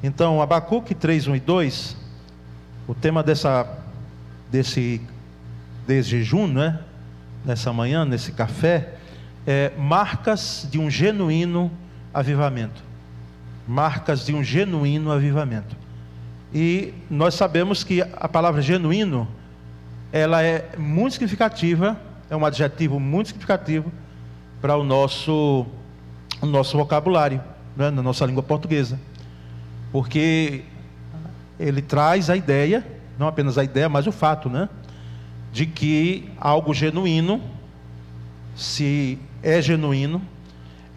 Então, Abacuque 3, 1 e 2, o tema desse jejum, né? Nessa manhã, nesse café, é marcas de um genuíno avivamento. Marcas de um genuíno avivamento. E nós sabemos que a palavra genuíno, ela é muito significativa, é um adjetivo muito significativo para o nosso vocabulário, né, na nossa língua portuguesa. Porque ele traz a ideia, não apenas a ideia, mas o fato, né, de que algo genuíno, se é genuíno,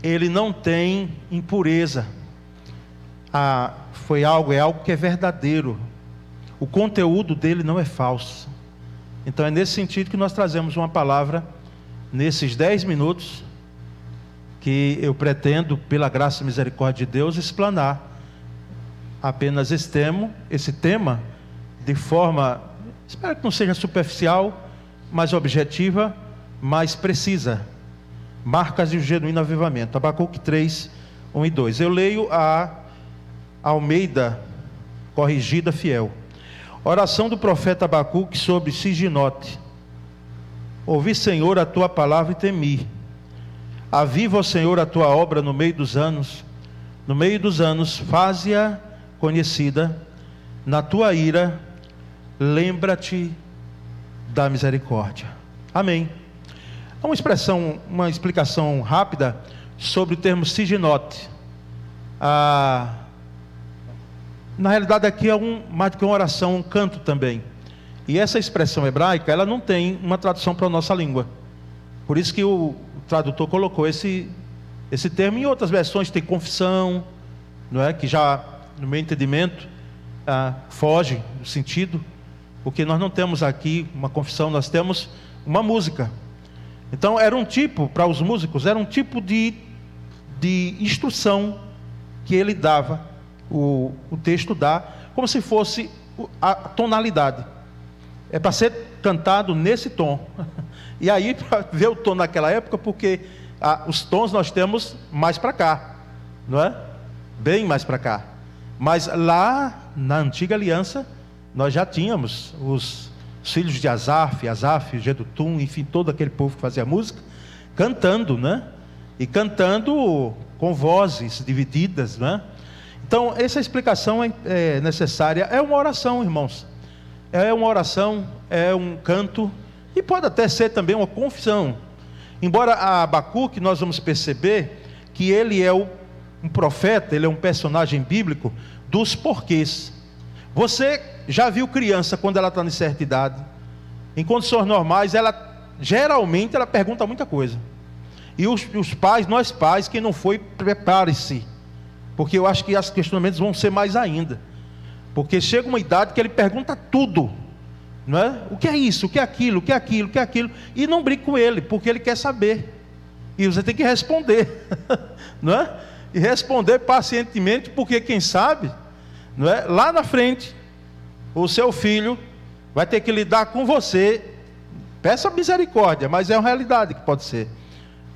ele não tem impureza. É algo que é verdadeiro. O conteúdo dele não é falso. Então é nesse sentido que nós trazemos uma palavra nesses 10 minutos, que eu pretendo, pela graça e misericórdia de Deus, explanar apenas esse tema de forma, espero que não seja superficial, mas objetiva, mais precisa. Marcas de um genuíno avivamento. Abacuque 3, 1 e 2. Eu leio a Almeida Corrigida Fiel. Oração do profeta Abacuque sobre Siginote. Ouvi, Senhor, a tua palavra e temi. Aviva, ó Senhor, a tua obra no meio dos anos. No meio dos anos, faze-a conhecida. Na tua ira, lembra-te da misericórdia. Amém. Uma explicação rápida sobre o termo siginote. Na realidade aqui é mais do que uma oração, um canto também. E essa expressão hebraica, ela não tem uma tradução para a nossa língua. Por isso que o tradutor colocou esse termo. Em outras versões tem confissão, não é? Que já, no meu entendimento, foge do sentido. Porque nós não temos aqui uma confissão, nós temos uma música. Então era um tipo, para os músicos, era um tipo de instrução que ele dava. O texto dá, como se fosse a tonalidade. É para ser cantado nesse tom. E aí, para ver o tom naquela época, porque os tons nós temos mais para cá, não é? Bem mais para cá. Mas lá na antiga aliança, nós já tínhamos os filhos de Asaf, Jedutum, enfim, todo aquele povo que fazia música, cantando, né? E cantando com vozes divididas, né? Então, essa explicação é necessária. É uma oração, irmãos. É uma oração, é um canto, e pode até ser também uma confissão. Embora a Abacuque, nós vamos perceber que ele é um profeta, ele é um personagem bíblico dos porquês. Você já viu criança, quando ela está em certa idade, em condições normais, geralmente ela pergunta muita coisa. E os pais, nós pais, quem não foi, prepare-se. Porque eu acho que os questionamentos vão ser mais ainda. Porque chega uma idade que ele pergunta tudo, não é? O que é isso? O que é aquilo? O que é aquilo? O que é aquilo? E não brinque com ele, porque ele quer saber. E você tem que responder, não é? E responder pacientemente, porque quem sabe, não é? Lá na frente, o seu filho vai ter que lidar com você. Peça misericórdia, mas é uma realidade que pode ser.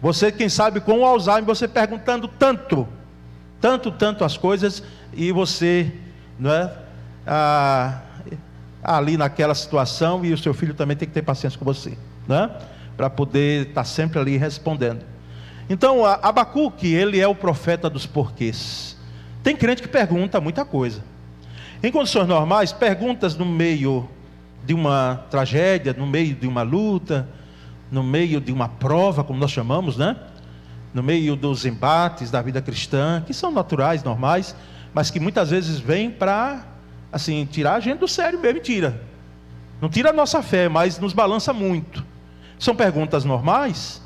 Você, quem sabe, com o Alzheimer, você perguntando tanto as coisas, e você, não é, ali naquela situação, e o seu filho também tem que ter paciência com você, né, para poder estar sempre ali respondendo. Então, Abacuque, ele é o profeta dos porquês. Tem crente que pergunta muita coisa. Em condições normais, perguntas no meio de uma tragédia, no meio de uma luta, no meio de uma prova, como nós chamamos, né? No meio dos embates da vida cristã, que são naturais, normais, mas que muitas vezes vêm para, assim, tirar a gente do sério mesmo. Não tira a nossa fé, mas nos balança muito. São perguntas normais.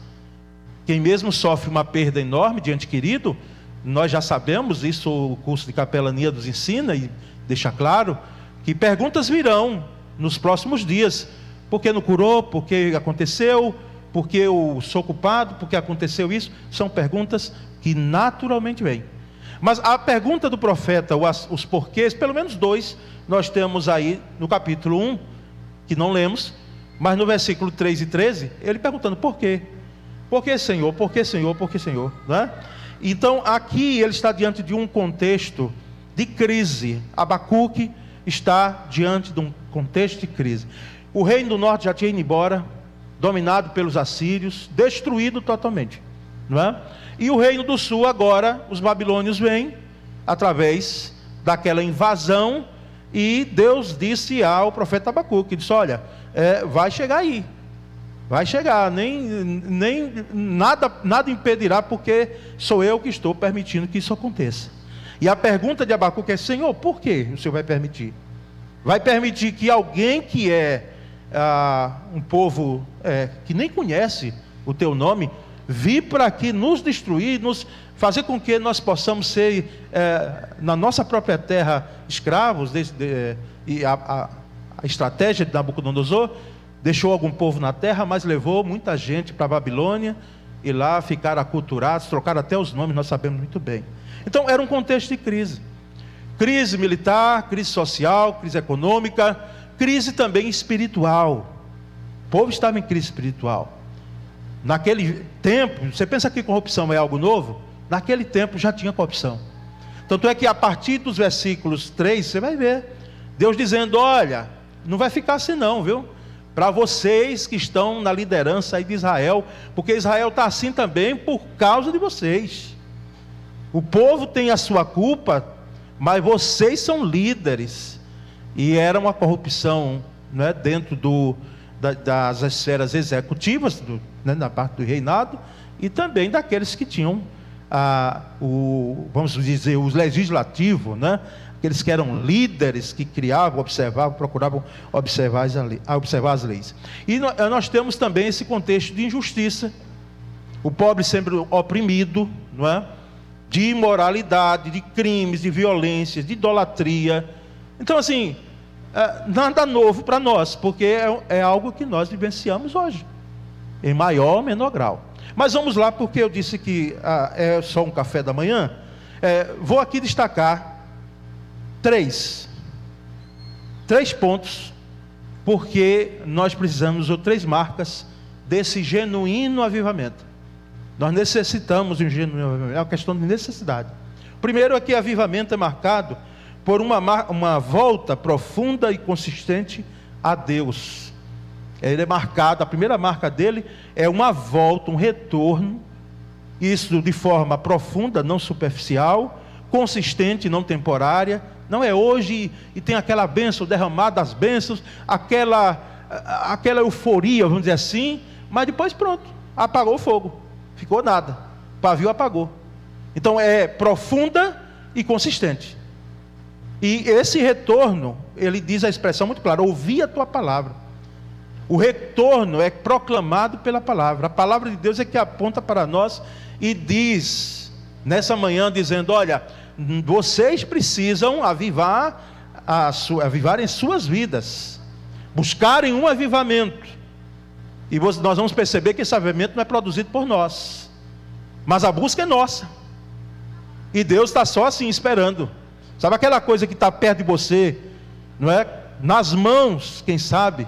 Quem mesmo sofre uma perda enorme de ente querido, nós já sabemos, isso o curso de capelania nos ensina e deixa claro, que perguntas virão nos próximos dias. Por que não curou? Por que aconteceu? Porque eu sou culpado, porque aconteceu isso. São perguntas que naturalmente vêm. Mas a pergunta do profeta, os porquês, pelo menos 2, nós temos aí no capítulo 1, que não lemos, mas no versículo 3 e 13, ele perguntando por quê? Por que, Senhor? Por que, Senhor? Por que, Senhor? Né? Então aqui ele está diante de um contexto de crise. Abacuque está diante de um contexto de crise. O reino do norte já tinha ido embora, dominado pelos assírios, destruído totalmente, não é? E o reino do sul agora, os babilônios vêm através daquela invasão, e Deus disse ao profeta Abacuque, disse: olha, vai chegar aí, vai chegar, nem nada impedirá, porque sou eu que estou permitindo que isso aconteça. E a pergunta de Abacuque é: Senhor, por que o Senhor vai permitir? Vai permitir que alguém que é um povo que nem conhece o teu nome, vir para aqui nos destruir, nos fazer com que nós possamos ser, na nossa própria terra, escravos? E a estratégia de Nabucodonosor deixou algum povo na terra, mas levou muita gente para a Babilônia, e lá ficaram aculturados, trocaram até os nomes, nós sabemos muito bem. Então era um contexto de crise. Crise militar, crise social, crise econômica, crise também espiritual. O povo estava em crise espiritual. Naquele tempo, você pensa que corrupção é algo novo? Naquele tempo já tinha corrupção. Tanto é que a partir dos versículos 3, você vai ver Deus dizendo: olha, não vai ficar assim não, viu? Para vocês que estão na liderança aí de Israel, porque Israel está assim também por causa de vocês. O povo tem a sua culpa, mas vocês são líderes. E era uma corrupção, né, dentro das esferas executivas, na parte do reinado, e também daqueles que tinham, vamos dizer, o legislativo, né? Aqueles que eram líderes, que criavam, observavam, procuravam observar as leis. E nós temos também esse contexto de injustiça, o pobre sempre oprimido, não é? De imoralidade, de crimes, de violências, de idolatria. Então, assim, nada novo para nós, porque é algo que nós vivenciamos hoje, em maior ou menor grau. Mas vamos lá, porque eu disse que é só um café da manhã. Vou aqui destacar três pontos, porque nós precisamos, ou 3 marcas desse genuíno avivamento. Nós necessitamos de um genuíno avivamento, é uma questão de necessidade. Primeiro é que avivamento é marcado por uma volta profunda e consistente a Deus. Ele é marcado, a primeira marca dele é uma volta, um retorno, isso de forma profunda, não superficial, consistente, não temporária. Não é hoje e tem aquela bênção, derramada das bênçãos, aquela euforia, vamos dizer assim, mas depois pronto, apagou o fogo, ficou nada, o pavio apagou. Então é profunda e consistente. E esse retorno, ele diz a expressão muito clara: ouvi a tua palavra. O retorno é proclamado pela palavra. A palavra de Deus é que aponta para nós e diz, nessa manhã, dizendo: olha, vocês precisam avivarem suas vidas, buscarem um avivamento. E nós vamos perceber que esse avivamento não é produzido por nós, mas a busca é nossa. E Deus está só assim esperando. Sabe aquela coisa que está perto de você, não é? Nas mãos, quem sabe,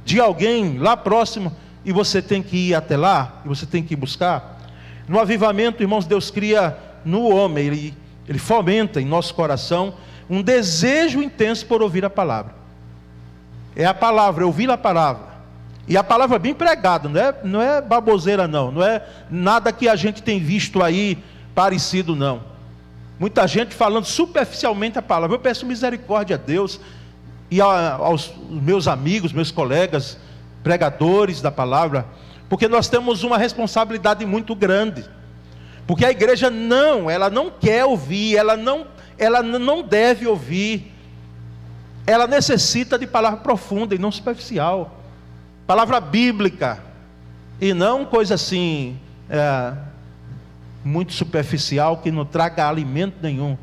de alguém lá próximo, e você tem que ir até lá, e você tem que ir buscar. No avivamento, irmãos, Deus cria no homem, Ele fomenta em nosso coração um desejo intenso por ouvir a palavra. É a palavra, ouvir a palavra. E a palavra bem pregada, não é baboseira não é nada que a gente tem visto aí parecido não. Muita gente falando superficialmente a palavra. Eu peço misericórdia a Deus e aos meus amigos, meus colegas, pregadores da palavra, porque nós temos uma responsabilidade muito grande. Porque a igreja ela não quer ouvir, ela não deve ouvir. Ela necessita de palavra profunda e não superficial. Palavra bíblica. E não coisa assim, muito superficial, que não traga alimento nenhum.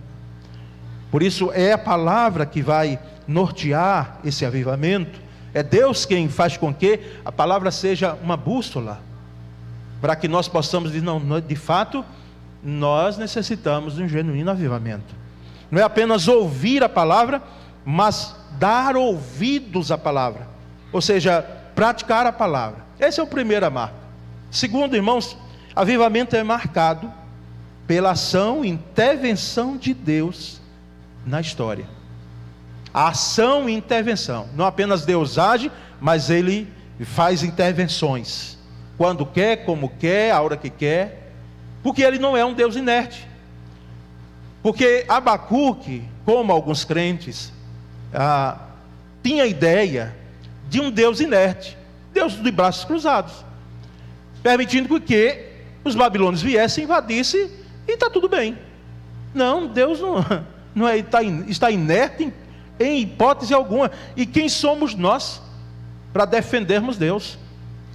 Por isso é a palavra que vai nortear esse avivamento. É Deus quem faz com que a palavra seja uma bússola, para que nós possamos dizer: não, de fato, nós necessitamos de um genuíno avivamento. Não é apenas ouvir a palavra, mas dar ouvidos à palavra, ou seja, praticar a palavra. Essa é a primeira marca. Segundo, irmãos, avivamento é marcado pela ação e intervenção de Deus na história. A ação e intervenção. Não apenas Deus age, mas Ele faz intervenções. Quando quer, como quer, a hora que quer. Porque Ele não é um Deus inerte. Porque Abacuque, como alguns crentes, tinha a ideia de um Deus inerte. Deus de braços cruzados. Permitindo que os babilônios viessem, invadissem e está tudo bem. Não, Deus não está inerte em hipótese alguma. E quem somos nós para defendermos Deus?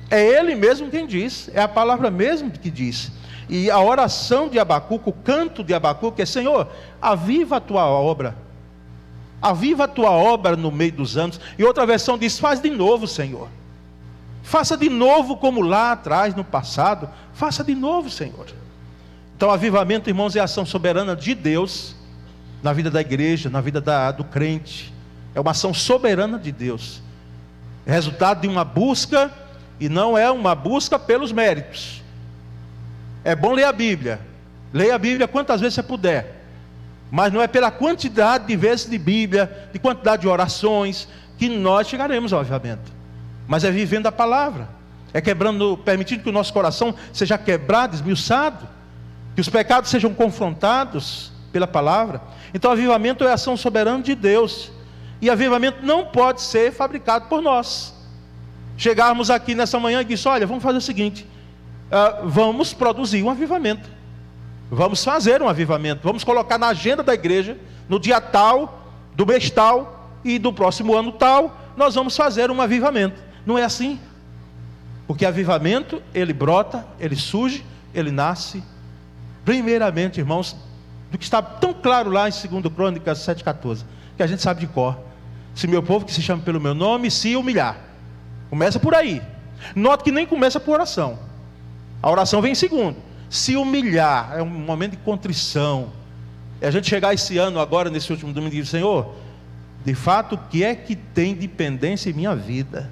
É Ele mesmo quem diz, é a palavra mesmo que diz. E a oração de Abacuque, o canto de Abacuque é: Senhor, aviva a tua obra. Aviva a tua obra no meio dos anos. E outra versão diz: faz de novo, Senhor. Faça de novo como lá atrás, no passado. Faça de novo, Senhor. Então, avivamento, irmãos, é a ação soberana de Deus na vida da igreja, na vida do crente. É uma ação soberana de Deus. É resultado de uma busca, e não é uma busca pelos méritos. É bom ler a Bíblia. Leia a Bíblia quantas vezes você puder. Mas não é pela quantidade de vezes de Bíblia, de quantidade de orações, que nós chegaremos ao avivamento. Mas é vivendo a palavra. É quebrando, permitindo que o nosso coração seja quebrado, esmiuçado. Que os pecados sejam confrontados pela palavra. Então, avivamento é a ação soberana de Deus. E avivamento não pode ser fabricado por nós. Chegarmos aqui nessa manhã e dizer: olha, vamos fazer o seguinte, vamos produzir um avivamento. Vamos fazer um avivamento. Vamos colocar na agenda da igreja, no dia tal, do mês tal e do próximo ano tal, nós vamos fazer um avivamento. Não é assim. Porque avivamento, ele brota, ele surge, ele nasce, primeiramente, irmãos, do que está tão claro lá em 2 Crônicas 7,14, que a gente sabe de cor: se meu povo que se chama pelo meu nome se humilhar. Começa por aí. Note que nem começa por oração. A oração vem em segundo. Se humilhar é um momento de contrição. É a gente chegar esse ano agora, nesse último domingo, e dizer: Senhor, de fato, o que é que tem de pendência em minha vida?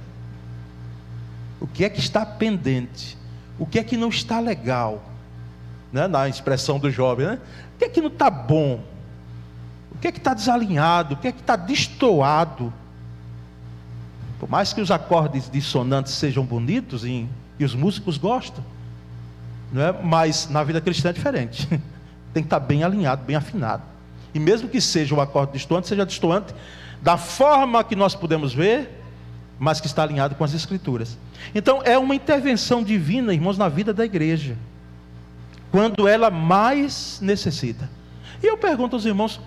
O que é que está pendente? O que é que não está legal? Né? Na expressão do jovem, né? O que é que não está bom? O que é que está desalinhado? O que é que está destoado? Por mais que os acordes dissonantes sejam bonitos e os músicos gostam, não é? Mas na vida cristã é diferente. Tem que estar bem alinhado, bem afinado. E mesmo que seja um acorde distoante, seja distoante da forma que nós podemos ver, mas que está alinhado com as Escrituras. Então é uma intervenção divina, irmãos, na vida da igreja, quando ela mais necessita. E eu pergunto aos irmãos: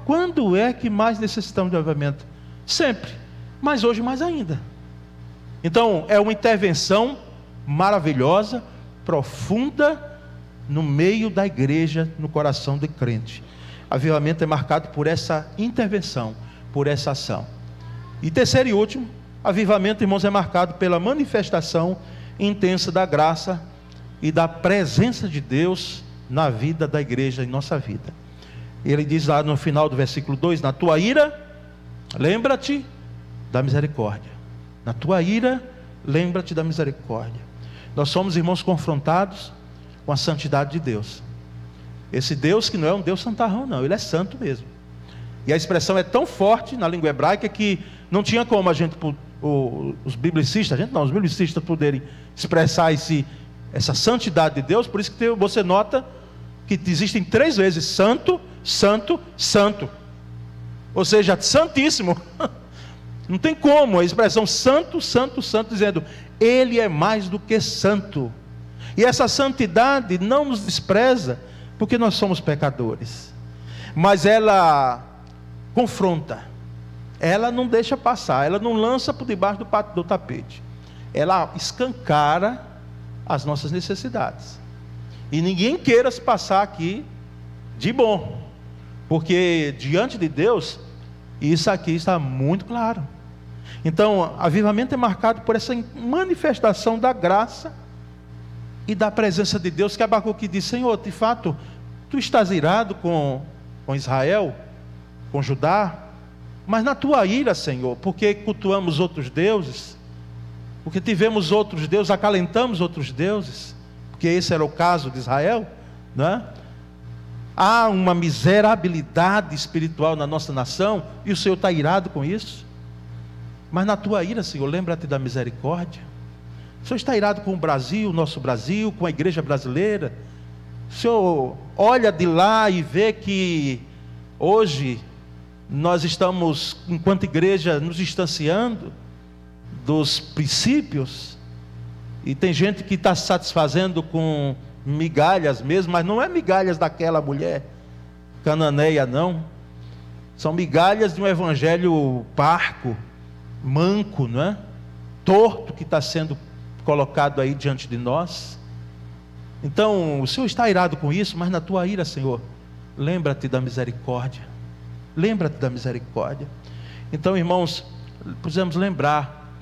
quando é que mais necessitamos de avivamento? Sempre, mas hoje mais ainda. Então é uma intervenção maravilhosa, profunda, no meio da igreja, no coração do crente. Avivamento é marcado por essa intervenção, por essa ação. E terceiro e último, avivamento, irmãos, é marcado pela manifestação intensa da graça e da presença de Deus na vida da igreja, em nossa vida. Ele diz lá no final do versículo 2: na tua ira, lembra-te da misericórdia. Na tua ira, lembra-te da misericórdia. Nós somos, irmãos, confrontados com a santidade de Deus. Esse Deus que não é um Deus santarrão, não, Ele é santo mesmo. E a expressão é tão forte na língua hebraica que não tinha como os biblicistas poderem expressar essa santidade de Deus. Por isso que você nota que existem 3 vezes santo, santo, santo. Ou seja, santíssimo. Não tem como a expressão santo, santo, santo, dizendo Ele é mais do que santo. E essa santidade não nos despreza, porque nós somos pecadores, mas ela confronta, ela não deixa passar, ela não lança por debaixo do tapete, ela escancara as nossas necessidades. E ninguém queira se passar aqui de bom, porque diante de Deus, isso aqui está muito claro. Então, avivamento é marcado por essa manifestação da graça e da presença de Deus, que Abacuque diz: Senhor, de fato, tu estás irado com Israel, com Judá, mas na tua ira, Senhor, porque cultuamos outros deuses, porque tivemos outros deuses, acalentamos outros deuses, porque esse era o caso de Israel, não é? Há uma miserabilidade espiritual na nossa nação, e o Senhor está irado com isso. Mas na tua ira, Senhor, lembra-te da misericórdia. O Senhor está irado com o Brasil, o nosso Brasil, com a igreja brasileira. O Senhor olha de lá e vê que hoje nós estamos, enquanto igreja, nos distanciando dos princípios, e tem gente que está se satisfazendo com migalhas mesmo, mas não é migalhas daquela mulher cananeia, não. São migalhas de um evangelho parco, manco, não é? Torto, que está sendo colocado aí diante de nós. Então, o Senhor está irado com isso, mas na tua ira, Senhor, lembra-te da misericórdia. Lembra-te da misericórdia. Então, irmãos, precisamos lembrar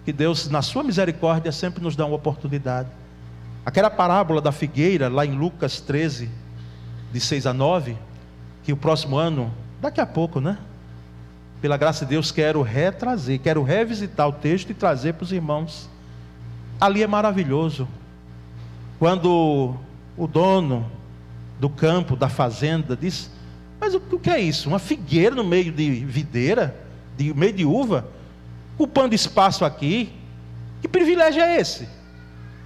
que Deus, na sua misericórdia, sempre nos dá uma oportunidade. Aquela parábola da figueira, lá em Lucas 13, de 6 a 9, que o próximo ano, daqui a pouco, né? Pela graça de Deus, quero revisitar o texto e trazer para os irmãos. Ali é maravilhoso. Quando o dono do campo, da fazenda, diz: mas o que é isso? Uma figueira no meio de videira, no meio de uva, ocupando espaço aqui? Que privilégio é esse?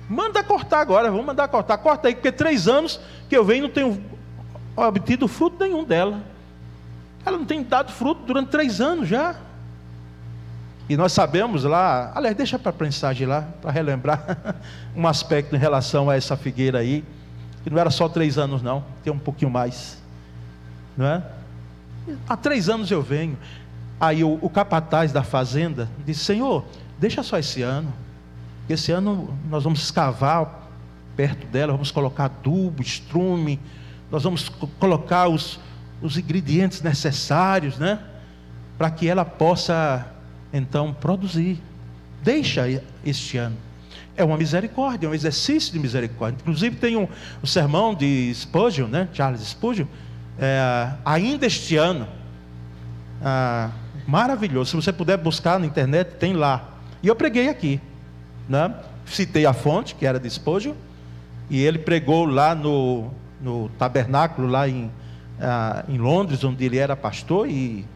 Manda cortar agora, vamos mandar cortar. Corta aí, porque 3 anos que eu venho e não tenho obtido fruto nenhum dela. Ela não tem dado fruto durante 3 anos já. E nós sabemos lá, aliás, deixa para a prensagem lá, para relembrar um aspecto em relação a essa figueira aí, que não era só 3 anos não, tem um pouquinho mais, não é? Há 3 anos eu venho. Aí o capataz da fazenda disse: Senhor, deixa só esse ano, porque esse ano nós vamos escavar perto dela, vamos colocar adubo, estrume, nós vamos colocar os ingredientes necessários, né? Para que ela possa então produzir. Deixa este ano. É uma misericórdia, é um exercício de misericórdia. Inclusive tem um sermão de Spurgeon, né? Charles Spurgeon, ainda este ano, maravilhoso. Se você puder buscar na internet, tem lá. E eu preguei aqui, né? Citei a fonte, que era de Spurgeon, e ele pregou lá no tabernáculo lá em Londres, onde ele era pastor, e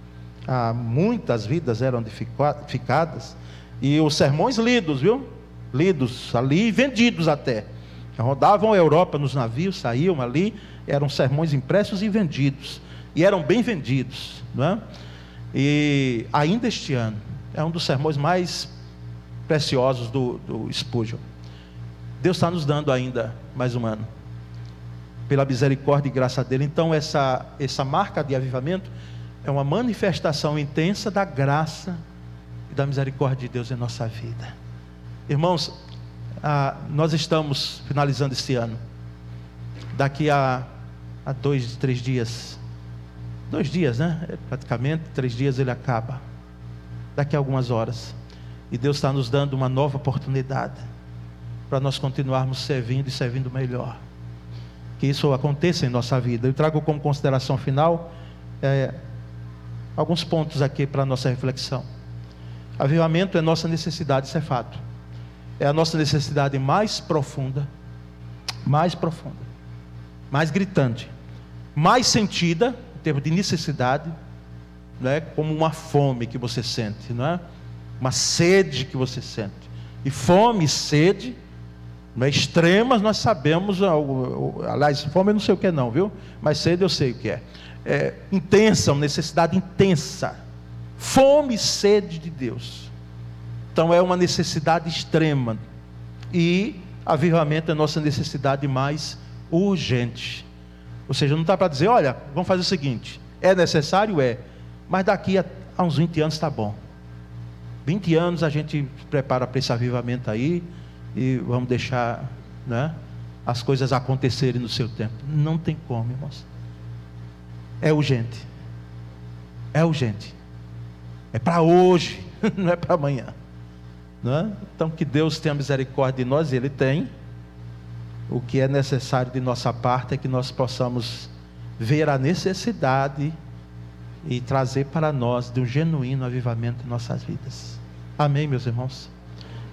muitas vidas eram edificadas, e os sermões lidos, viu? Lidos ali, vendidos até. Rodavam a Europa nos navios, saíam ali, eram sermões impressos e vendidos, e eram bem vendidos, não é? E ainda este ano, é um dos sermões mais preciosos do Spurgeon. Deus está nos dando ainda mais um ano, pela misericórdia e graça dele. Então essa marca de avivamento é uma manifestação intensa da graça e da misericórdia de Deus em nossa vida. Irmãos, nós estamos finalizando esse ano. Daqui a 2, 3 dias, 2 dias, né? Praticamente 3 dias ele acaba. Daqui a algumas horas. E Deus está nos dando uma nova oportunidade para nós continuarmos servindo e servindo melhor. Que isso aconteça em nossa vida. Eu trago como consideração final alguns pontos aqui para a nossa reflexão. Avivamento é nossa necessidade, isso é fato. É a nossa necessidade mais profunda, mais gritante, mais sentida, em termos de necessidade, não é? Como uma fome que você sente, não é? Uma sede que você sente. E fome e sede, não é? Extremas nós sabemos, aliás, fome eu não sei o que não, viu? Mas sede eu sei o que é. Intensa, uma necessidade intensa. Fome e sede de Deus. Então é uma necessidade extrema. E avivamento é a nossa necessidade mais urgente. Ou seja, não está para dizer: olha, vamos fazer o seguinte, é necessário? Mas daqui a uns 20 anos está bom. 20 anos a gente se prepara para esse avivamento aí, e vamos deixar, né, as coisas acontecerem no seu tempo. Não tem como, irmãos. É urgente. É urgente. É para hoje, não é para amanhã. Não é? Então que Deus tenha misericórdia de nós, Ele tem. O que é necessário de nossa parte é que nós possamos ver a necessidade e trazer para nós de um genuíno avivamento em nossas vidas. Amém, meus irmãos?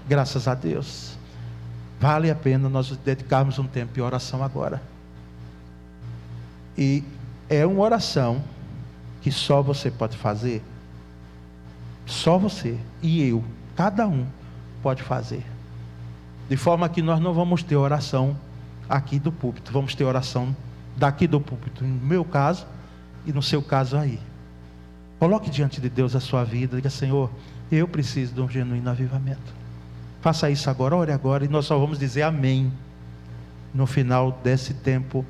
Graças a Deus. Vale a pena nós dedicarmos um tempo de oração agora. E é uma oração que só você pode fazer. Só você e eu, cada um pode fazer. De forma que nós não vamos ter oração aqui do púlpito, vamos ter oração daqui do púlpito, no meu caso e no seu caso aí. Coloque diante de Deus a sua vida, diga: Senhor, eu preciso de um genuíno avivamento. Faça isso agora, ore agora, e nós só vamos dizer amém no final desse tempo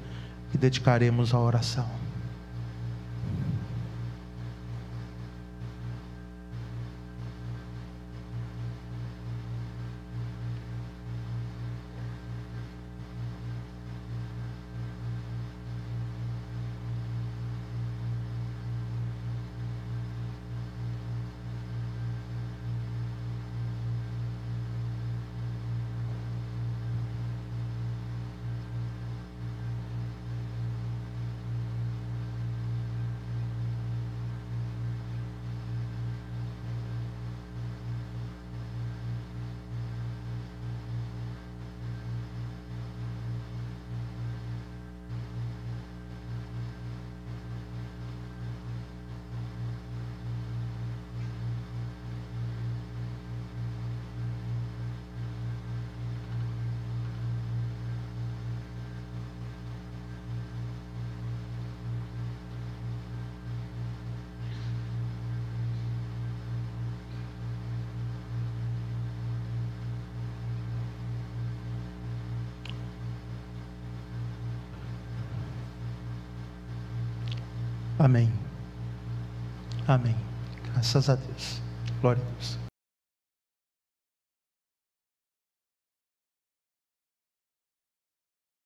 que dedicaremos à oração. Amém. Amém. Graças a Deus. Glória a Deus.